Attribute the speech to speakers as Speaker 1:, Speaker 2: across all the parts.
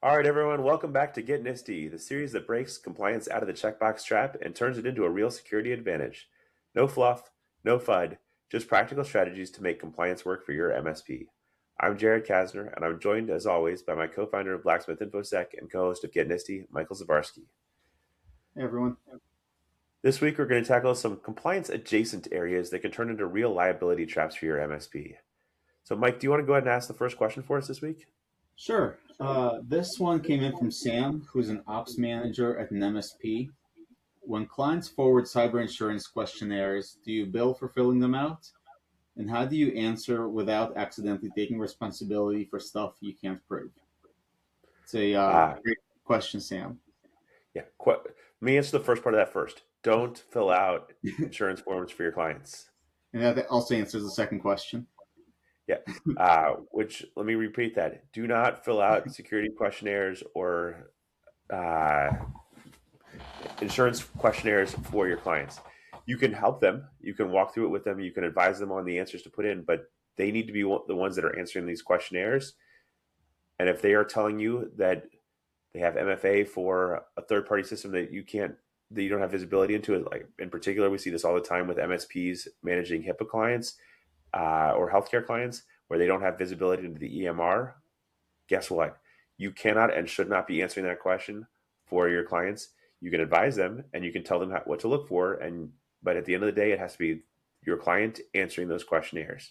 Speaker 1: All right, everyone, welcome back to Get NIST-y, the series that breaks compliance out of the checkbox trap and turns it into a real security advantage. No fluff, no FUD, just practical strategies to make compliance work for your MSP. I'm Jared Kasner, and I'm joined, as always, by my co-founder of Blacksmith InfoSec and co-host of Get NIST-y, Michael Zavarski.
Speaker 2: Hey, everyone.
Speaker 1: This week, we're going to tackle some compliance-adjacent areas that can turn into real liability traps for your MSP. So, Mike, do you want to go ahead and ask the first question for us this week?
Speaker 2: Sure. This one came in from Sam, who's an ops manager at an MSP. When clients forward cyber insurance questionnaires, do you bill for filling them out? And how do you answer without accidentally taking responsibility for stuff you can't prove? It's a great question, Sam.
Speaker 1: Yeah. Let me answer the first part of that first. Don't fill out insurance forms for your clients.
Speaker 2: And that also answers the second question.
Speaker 1: Yeah. Which, let me repeat that. Do not fill out security questionnaires or insurance questionnaires for your clients. You can help them. You can walk through it with them. You can advise them on the answers to put in, but they need to be the ones that are answering these questionnaires. And if they are telling you that they have MFA for a third-party system that you don't have visibility into, like in particular, we see this all the time with MSPs managing HIPAA clients or healthcare clients where they don't have visibility into the EMR. Guess what? You cannot and should not be answering that question for your clients. You can advise them and you can tell them what to look for, but at the end of the day, it has to be your client answering those questionnaires.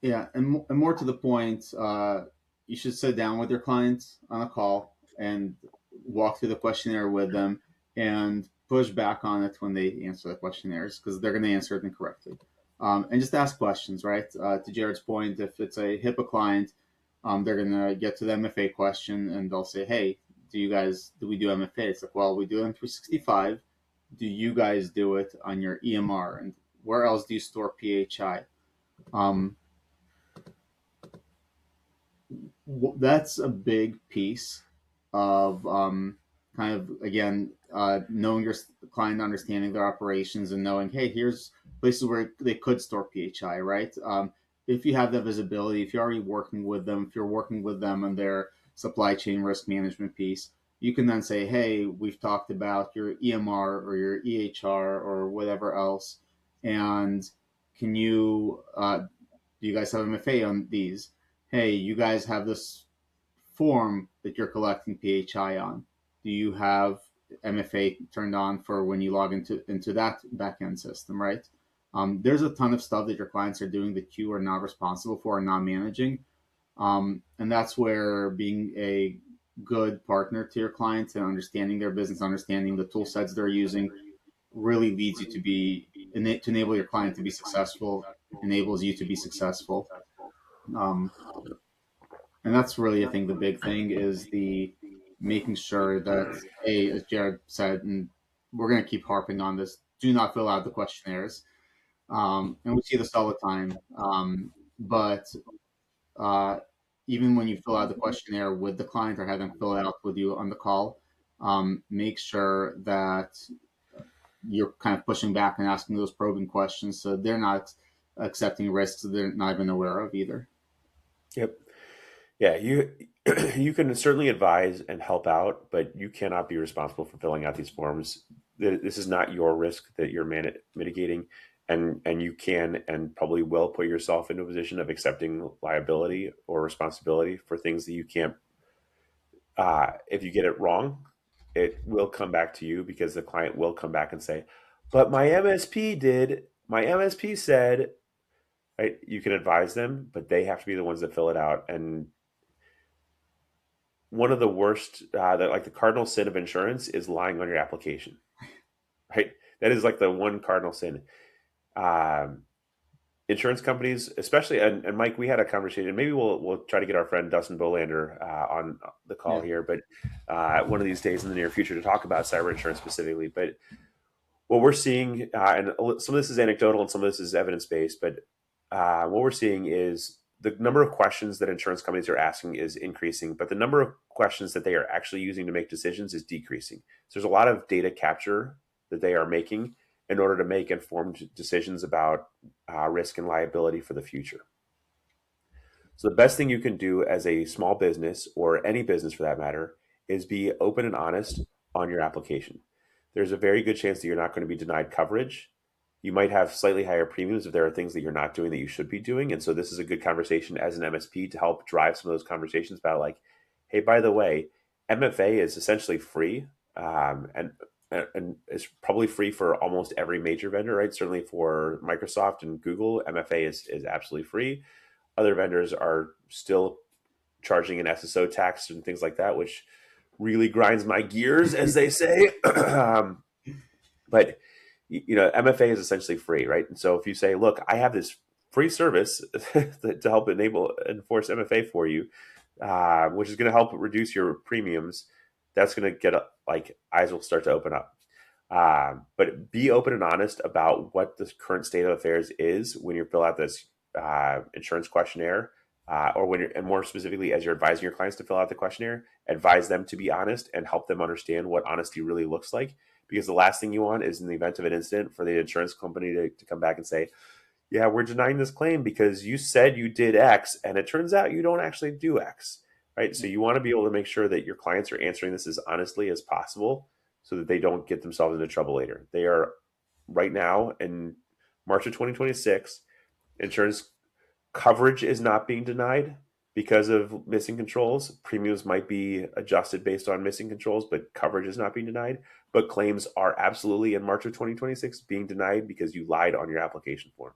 Speaker 2: Yeah, and more to the point, you should sit down with your clients on a call and walk through the questionnaire with them and push back on it when they answer the questionnaires because they're going to answer it incorrectly. And just ask questions, right? To Jared's point, if it's a HIPAA client, they're going to get to the MFA question and they'll say, hey, do we do MFA? It's like, well, we do it in 365. Do you guys do it on your EMR? And where else do you store PHI? That's a big piece of kind of again knowing your client, understanding their operations, and knowing, hey, here's places where they could store PHI, right? If you have that visibility, if you're already working with them, if you're working with them on their supply chain risk management piece, you can then say, hey, we've talked about your EMR or your EHR or whatever else, and can you do you guys have MFA on these? Hey, you guys have this form that you're collecting PHI on. Do you have MFA turned on for when you log into that backend system, right? There's a ton of stuff that your clients are doing that you are not responsible for and not managing. And that's where being a good partner to your clients and understanding their business, understanding the tool sets they're using really leads you to enable your client to be successful, enables you to be successful. Um, and that's really, I think, the big thing is the making sure that, as Jared said, and we're going to keep harping on this, do not fill out the questionnaires. And we see this all the time. But even when you fill out the questionnaire with the client or have them fill it out with you on the call, make sure that you're kind of pushing back and asking those probing questions so they're not accepting risks that they're not even aware of either.
Speaker 1: Yep. Yeah, you can certainly advise and help out, but you cannot be responsible for filling out these forms. This is not your risk that you're mitigating, and you can and probably will put yourself into a position of accepting liability or responsibility for things that you can't. If you get it wrong, it will come back to you because the client will come back and say, "But my MSP did. My MSP said." Right? You can advise them, but they have to be the ones that fill it out. And one of the worst, like the cardinal sin of insurance is lying on your application, right? That is like the one cardinal sin. Insurance companies, especially, and Mike, we had a conversation. Maybe we'll try to get our friend Dustin Bolander on the call
Speaker 2: Yeah.
Speaker 1: here, but one of these days in the near future to talk about cyber insurance specifically. But what we're seeing, and some of this is anecdotal and some of this is evidence based, but what we're seeing is the number of questions that insurance companies are asking is increasing, but the number of questions that they are actually using to make decisions is decreasing. So there's a lot of data capture that they are making in order to make informed decisions about risk and liability for the future. So the best thing you can do as a small business, or any business for that matter, is be open and honest on your application. There's a very good chance that you're not going to be denied coverage. You might have slightly higher premiums if there are things that you're not doing that you should be doing. And so this is a good conversation as an MSP to help drive some of those conversations about, like, hey, by the way, MFA is essentially free, and it's probably free for almost every major vendor, right? Certainly for Microsoft and Google, MFA is absolutely free. Other vendors are still charging an SSO tax and things like that, which really grinds my gears, as they say. But MFA is essentially free, right? And so if you say, look, I have this free service to help enforce MFA for you, which is going to help reduce your premiums, that's going to get like eyes will start to open up. But be open and honest about what the current state of affairs is when you fill out this insurance questionnaire, or when and more specifically, as you're advising your clients to fill out the questionnaire, advise them to be honest and help them understand what honesty really looks like. Because the last thing you want is, in the event of an incident, for the insurance company to come back and say, yeah, we're denying this claim because you said you did X, and it turns out you don't actually do X, right? So you want to be able to make sure that your clients are answering this as honestly as possible so that they don't get themselves into trouble later. They are, right now in March of 2026, insurance coverage is not being denied because of missing controls. Premiums might be adjusted based on missing controls, but coverage is not being denied. But claims are absolutely, in March of 2026, being denied because you lied on your application form.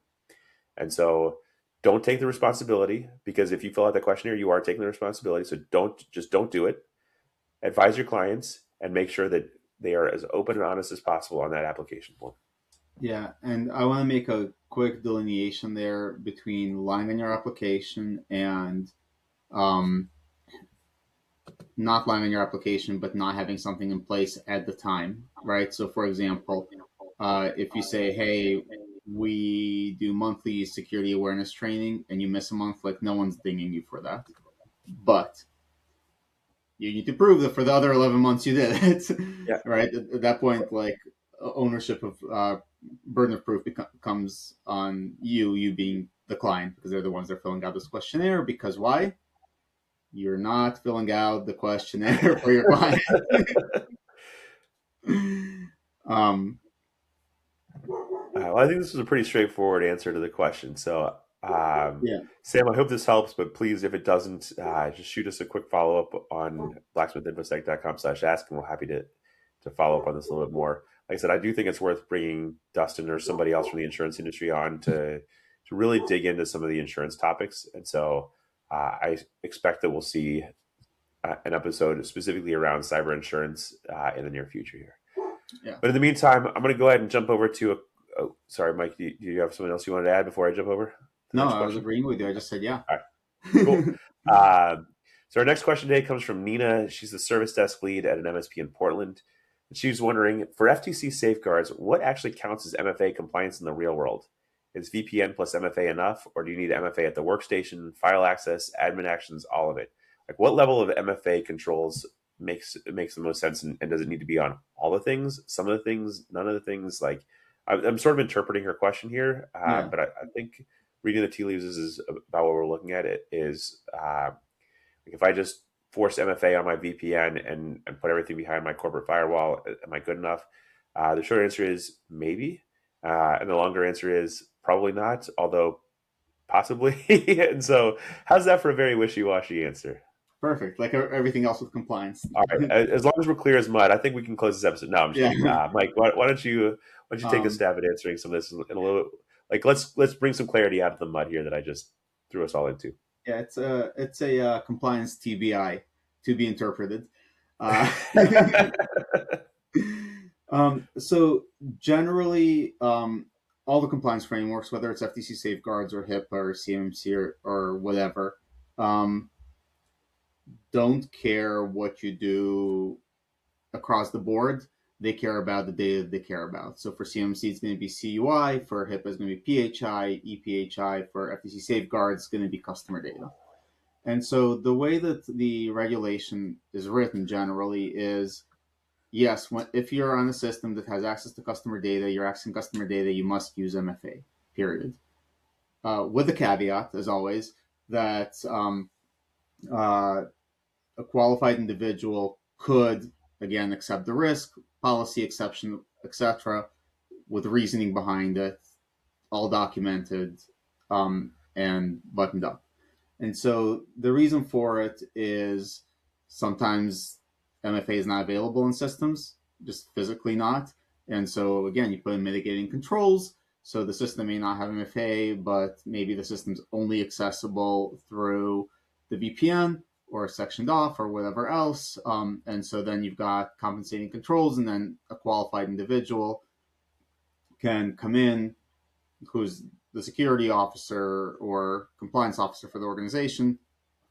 Speaker 1: And so don't take the responsibility, because if you fill out the questionnaire, you are taking the responsibility. So don't do it. Advise your clients and make sure that they are as open and honest as possible on that application form.
Speaker 2: Yeah, and I want to make a quick delineation there between lying on your application and um, not lying on your application, but not having something in place at the time, right? So, for example, if you say, hey, we do monthly security awareness training and you miss a month, like, no one's dinging you for that. But you need to prove that for the other 11 months you did it,
Speaker 1: Yeah.
Speaker 2: right? At that point, like, ownership of burden of proof comes on you being the client, because they're the ones that are filling out this questionnaire. Because why? You're not filling out the questionnaire for your client.
Speaker 1: Well, I think this was a pretty straightforward answer to the question. So,
Speaker 2: Yeah.
Speaker 1: Sam, I hope this helps, but please, if it doesn't, just shoot us a quick follow-up on blacksmithinfosec.com/ask, and we're happy to follow up on this a little bit more. Like I said, I do think it's worth bringing Dustin or somebody else from the insurance industry on to really dig into some of the insurance topics. And so I expect that we'll see an episode specifically around cyber insurance in the near future here.
Speaker 2: Yeah.
Speaker 1: But in the meantime, I'm going to go ahead and jump over to sorry, Mike, do you have something else you wanted to add before I jump over?
Speaker 2: No, I was agreeing with you. I just said yeah.
Speaker 1: All right, cool. So our next question today comes from Nina. She's the service desk lead at an MSP in Portland. And she was wondering, for FTC safeguards, what actually counts as MFA compliance in the real world? Is VPN plus MFA enough, or do you need MFA at the workstation, file access, admin actions, all of it? Like, what level of MFA controls makes the most sense, and does it need to be on all the things, some of the things, none of the things? Like, I'm sort of interpreting her question here, but I think reading the tea leaves is about what we're looking at. It is if I just force MFA on my VPN and put everything behind my corporate firewall, am I good enough? The short answer is maybe, and the longer answer is probably not, although possibly. And so, how's that for a very wishy-washy answer?
Speaker 2: Perfect. Like everything else with compliance.
Speaker 1: All right. As long as we're clear as mud, I think we can close this episode. No, I'm just kidding. Mike, why don't you take a stab at answering some of this in a little, like, let's bring some clarity out of the mud here that I just threw us all into.
Speaker 2: Yeah, it's a compliance TBI, to be interpreted. So generally, all the compliance frameworks, whether it's FTC safeguards or HIPAA or CMMC or whatever, don't care what you do across the board. They care about the data they care about. So for CMMC, it's going to be CUI. For HIPAA, it's going to be PHI, EPHI. For FTC safeguards, it's going to be customer data. And so the way that the regulation is written generally is, yes, if you're on a system that has access to customer data, you're accessing customer data, you must use MFA, period. With the caveat, as always, that uh, a qualified individual could, again, accept the risk, policy exception, etc., with reasoning behind it, all documented and buttoned up. And so the reason for it is sometimes MFA is not available in systems, just physically not. And so again, you put in mitigating controls. So the system may not have MFA, but maybe the system's only accessible through the VPN or sectioned off or whatever else. And so then you've got compensating controls, and then a qualified individual can come in who's the security officer or compliance officer for the organization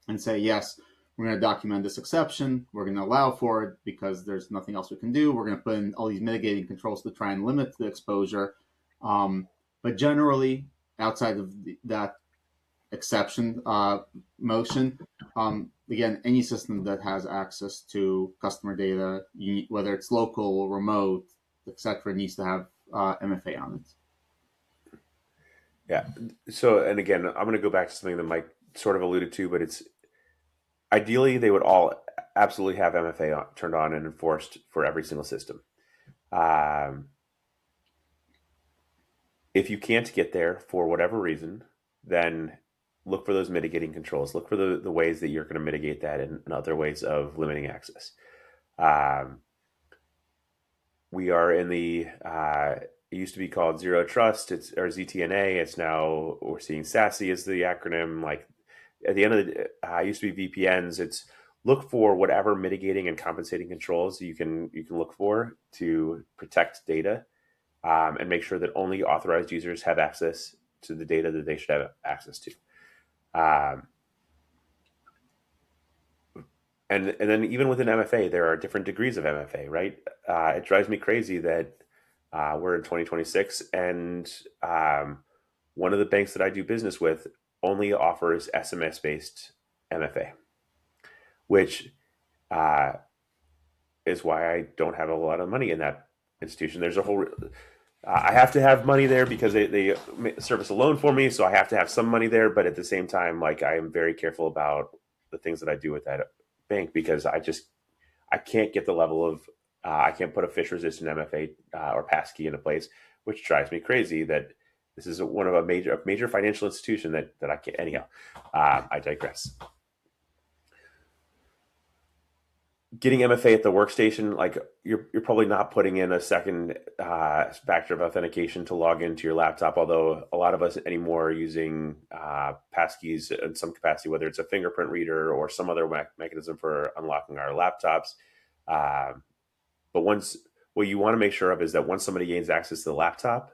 Speaker 2: and say, yes, we're going to document this exception. We're going to allow for it because there's nothing else we can do. We're going to put in all these mitigating controls to try and limit the exposure. But generally, outside of that exception motion, again, any system that has access to customer data, whether it's local, remote, etc., needs to have MFA on it.
Speaker 1: Yeah. So, and again, I'm going to go back to something that Mike sort of alluded to, but it's ideally they would all absolutely have MFA turned on and enforced for every single system. If you can't get there for whatever reason, then look for those mitigating controls. Look for the ways that you're going to mitigate that and other ways of limiting access. We are in the it used to be called Zero Trust, or ZTNA. It's now, we're seeing SASE as the acronym. Like at the end of the it used to be VPNs. It's look for whatever mitigating and compensating controls you can look for to protect data, and make sure that only authorized users have access to the data that they should have access to. And then even within MFA, there are different degrees of MFA, right? It drives me crazy that we're in 2026, and one of the banks that I do business with only offers SMS-based MFA, which is why I don't have a lot of money in that institution. There's a whole I have to have money there because they service a loan for me, so I have to have some money there. But at the same time, like, I am very careful about the things that I do with that bank, because I can't get the level of I can't put a fish resistant MFA or passkey into place, which drives me crazy. That this is one of a major financial institution that I can't. Anyhow, I digress. Getting MFA at the workstation, like, you're probably not putting in a second factor of authentication to log into your laptop, although a lot of us anymore are using passkeys in some capacity, whether it's a fingerprint reader or some other mechanism for unlocking our laptops. But what you want to make sure of is that once somebody gains access to the laptop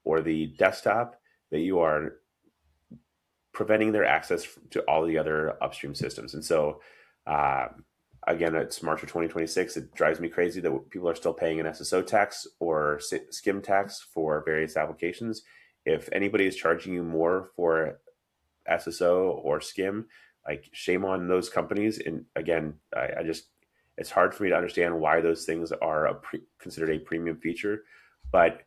Speaker 1: or the desktop, that you are preventing their access to all the other upstream systems. And so, again, it's March of 2026. It drives me crazy that people are still paying an SSO tax or skim tax for various applications. If anybody is charging you more for SSO or skim, like, shame on those companies. And again, I just, it's hard for me to understand why those things are considered a premium feature. But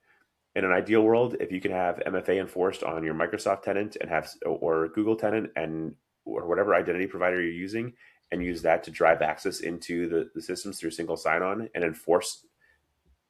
Speaker 1: in an ideal world, if you can have MFA enforced on your Microsoft tenant and or Google tenant, and or whatever identity provider you're using, and use that to drive access into the systems through single sign-on and enforce,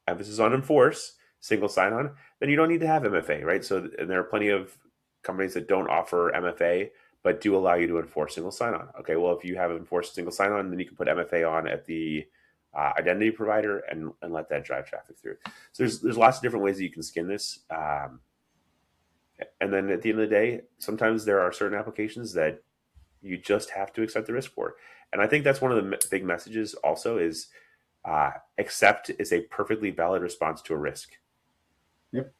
Speaker 1: emphasis on enforce, single sign-on, then you don't need to have MFA, right? So, and there are plenty of companies that don't offer MFA, but do allow you to enforce single sign-on. Okay, well, if you have enforced single sign-on, then you can put MFA on at the identity provider and let that drive traffic through. So there's lots of different ways that you can skin this. And then at the end of the day, sometimes there are certain applications that you just have to accept the risk for. And I think that's one of the big messages also is accept is a perfectly valid response to a risk.
Speaker 2: Yep.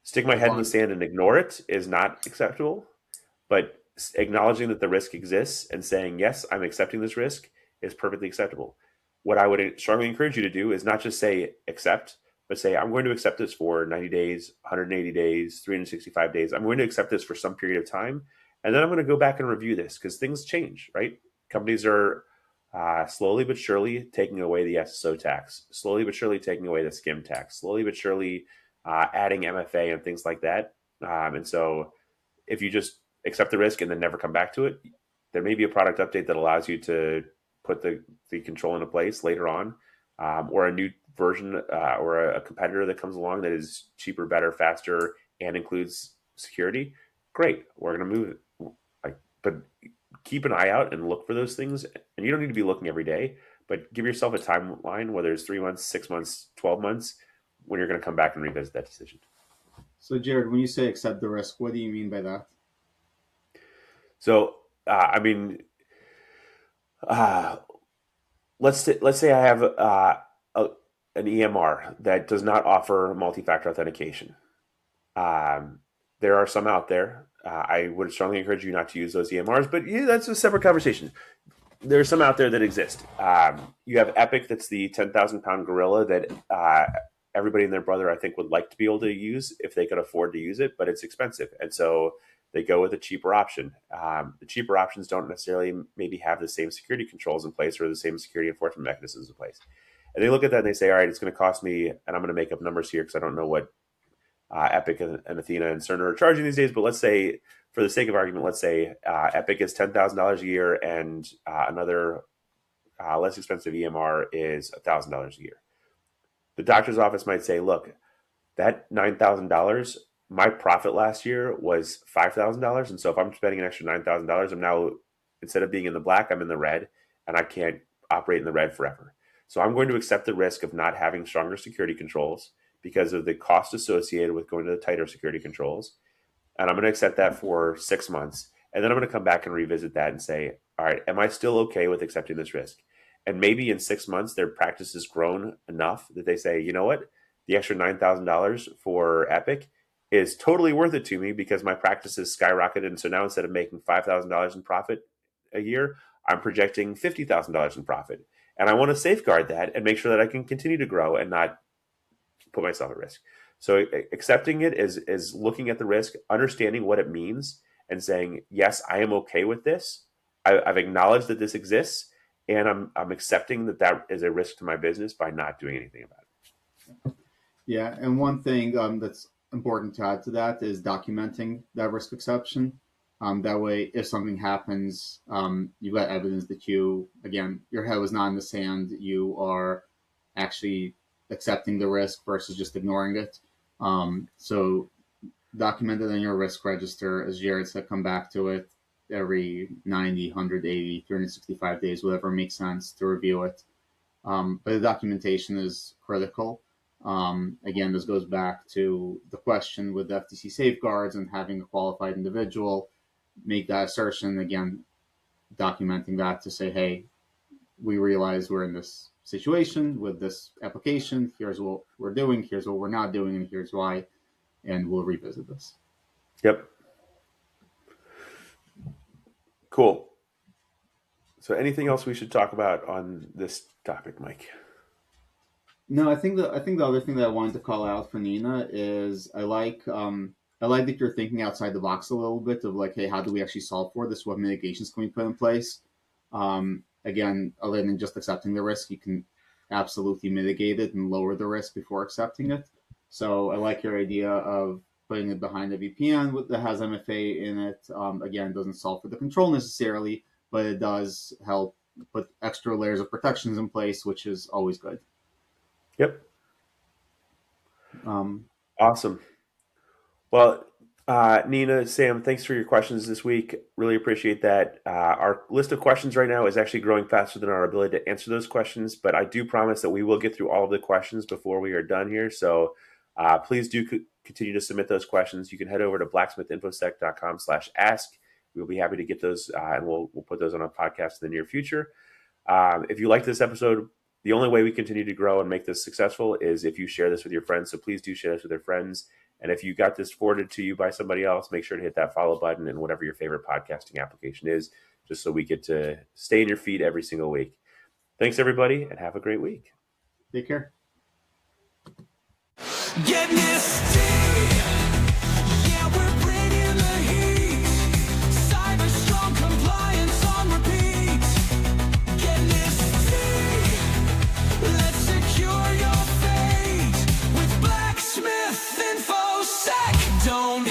Speaker 1: Stick my head in the sand and ignore it is not acceptable, but acknowledging that the risk exists and saying, yes, I'm accepting this risk, is perfectly acceptable. What I would strongly encourage you to do is not just say accept, but say, I'm going to accept this for 90 days, 180 days, 365 days. I'm going to accept this for some period of time. And then I'm going to go back and review this, because things change, right? Companies are slowly but surely taking away the SSO tax, slowly but surely taking away the skim tax, slowly but surely adding MFA and things like that. And so if you just accept the risk and then never come back to it, there may be a product update that allows you to put the control into place later on, or a new version or a competitor that comes along that is cheaper, better, faster, and includes security. Great, we're going to move it. But keep an eye out and look for those things. And you don't need to be looking every day, but give yourself a timeline, whether it's 3 months, 6 months, 12 months, when you're going to come back and revisit that decision.
Speaker 2: So, Jared, when you say accept the risk, what do you mean by that?
Speaker 1: So, let's say I have an EMR that does not offer multi-factor authentication. There are some out there. I would strongly encourage you not to use those EMRs, but that's a separate conversation. There are some out there that exist. You have Epic, that's the 10,000-pound gorilla that everybody and their brother, I think, would like to be able to use if they could afford to use it, but it's expensive. And so they go with a cheaper option. The cheaper options don't necessarily maybe have the same security controls in place or the same security enforcement mechanisms in place. And they look at that and they say, all right, it's going to cost me, and I'm going to make up numbers here because I don't know what Epic and Athena and Cerner are charging these days, but let's say, for the sake of argument, let's say Epic is $10,000 a year and another less expensive EMR is $1,000 a year. The doctor's office might say, look, that $9,000, my profit last year was $5,000. And so if I'm spending an extra $9,000, I'm now, instead of being in the black, I'm in the red, and I can't operate in the red forever. So I'm going to accept the risk of not having stronger security controls because of the cost associated with going to the tighter security controls. And I'm going to accept that for 6 months. And then I'm going to come back and revisit that and say, all right, am I still okay with accepting this risk? And maybe in 6 months, their practice has grown enough that they say, you know what, the extra $9,000 for Epic is totally worth it to me because my practice has skyrocketed. And so now instead of making $5,000 in profit a year, I'm projecting $50,000 in profit. And I want to safeguard that and make sure that I can continue to grow and not put myself at risk. So accepting it is looking at the risk, understanding what it means, and saying, yes, I am okay with this. I've acknowledged that this exists, and I'm accepting that is a risk to my business by not doing anything about it.
Speaker 2: Yeah, and one thing that's important to add to that is documenting that risk exception. That way, if something happens, you've got evidence that your head was not in the sand. You are actually accepting the risk versus just ignoring it. So document it in your risk register. As Jared said, come back to it every 90, 180, 365 days, whatever makes sense to review it. But the documentation is critical. Again, this goes back to the question with the FTC safeguards and having a qualified individual make that assertion. Again, documenting that to say, hey, we realize we're in this situation with this application. Here's what we're doing. Here's what we're not doing. And here's why. And we'll revisit this.
Speaker 1: Yep. Cool. So anything else we should talk about on this topic, Mike?
Speaker 2: No, I think the other thing that I wanted to call out for Nina is I like that you're thinking outside the box a little bit of like, hey, how do we actually solve for this? What mitigations can we put in place? Again, other than just accepting the risk, you can absolutely mitigate it and lower the risk before accepting it. So I like your idea of putting it behind a VPN that has MFA in it. Again, it doesn't solve for the control necessarily, but it does help put extra layers of protections in place, which is always good.
Speaker 1: Yep. Awesome. Well, Nina, Sam, thanks for your questions this week. Really appreciate that. Our list of questions right now is actually growing faster than our ability to answer those questions, but I do promise that we will get through all of the questions before we are done here. So please do continue to submit those questions. You can head over to blacksmithinfosec.com/ask. We'll be happy to get those, and we'll put those on a podcast in the near future. If you like this episode, the only way we continue to grow and make this successful is if you share this with your friends. So please do share this with your friends. And if you got this forwarded to you by somebody else, make sure to hit that follow button in whatever your favorite podcasting application is, just so we get to stay in your feed every single week. Thanks, everybody, and have a great week.
Speaker 2: Take care.
Speaker 3: Get NIST-y. Yeah, we're bringing the heat. Cyber strong compliance on repeat. Get NIST-y. Let's secure your fate with Blacksmith InfoSec. Don't